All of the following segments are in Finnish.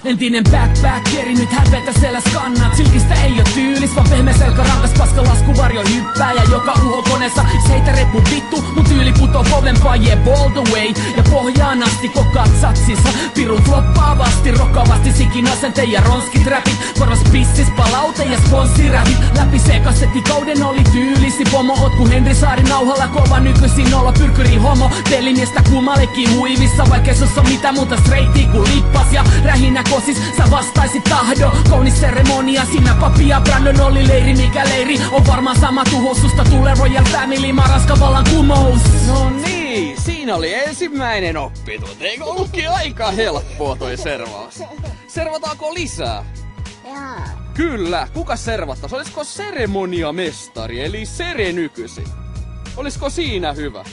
Entinen backpackeri, nyt häpetä selläs kannat. Silkistä ei oo tyylis, vaan pehmeä selkä rankas paska laskuvarjo hyppääjä, joka uho koneessa. Seitä reppu vittu, mun tyyli putoo kovempaa, yeah all the way. Ja pohjaan asti kokaat satsissa, pirun floppaavasti, rokkaavasti sikin asenteen ja ronskit räpit. Korvas pissis, palaute ja sponssiräpit. Läpi sekassettikauden oli tyylisi pomo. Oot ku Henri Saari nauhalla, kova nykyisin olla pyrkyri homo. Pelimiestä kumallekin huivissa, vaikka sus on mitä muuta streittia ku lippas ja rähinä kosis, sä vastaisit tahdo. Kaunis seremonia, sinä papi ja Brandon oli leiri, mikä leiri on varmaan sama tuhous. Susta tulee Royal Family, mä raskan vallan kumous. No niin, siinä oli ensimmäinen oppitunti. Eikö ollutkin aika helppoa toi servaus? Servataanko lisää? Jaa. Kyllä, kuka servattais? Olisiko seremoniamestari, eli Sere nykyisin? Olisiko siinä hyvä?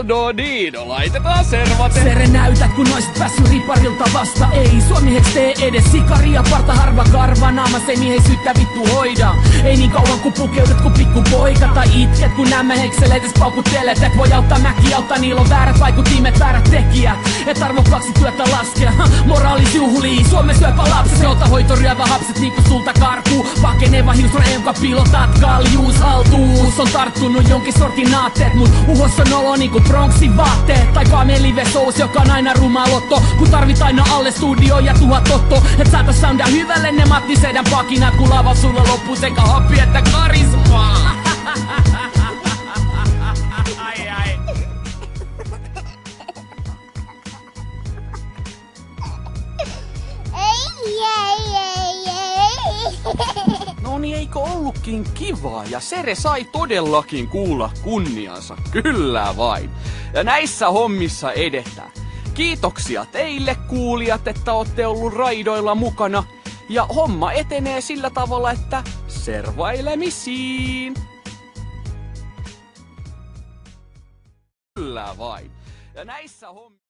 No niin, no laitetaan servate. Sere näytät kun oisit päässyt riparilta vasta. Ei suomiheksi tee edes sikaria, parta harva karva. Naamas ei miehisyyttä vittu hoida. Ei niin kauan kun pukeudut ku pikku poika. Tai itket kun nämä hekseleet edes paukuttelet. Et voi auttaa mäki auttaa, niillä on väärät vaikutimet, väärät tekijät. Et arvokkaksi työtä laskea. Moraalis juhlii, Suomen syöpä lapset. Ota hoitoryövä hapset niinku sulta karkuu. Pakeneva hiusra jonka pilotat kaljuus haltuus. On tarttunut jonkin sortin aatteet, mut uhos on olo niinku Bronxin vaatteet. Tai kaamelive-sous, joka on aina ruma lotto. Kun tarvit aina alle studio ja 1000 totto. Et saata soundaa hyvälle ne Matti Sedän pakinat. Kun lava sulla loppuu sekä happi että karismaa. No niin, eikö ollutkin kivaa? Ja Sere sai todellakin kuulla kunniansa. Kyllä vain. Ja näissä hommissa edetään. Kiitoksia teille kuulijat, että olette ollut raidoilla mukana. Ja homma etenee sillä tavalla, että servailemisiin. Kyllä vain. Ja näissä hommissa...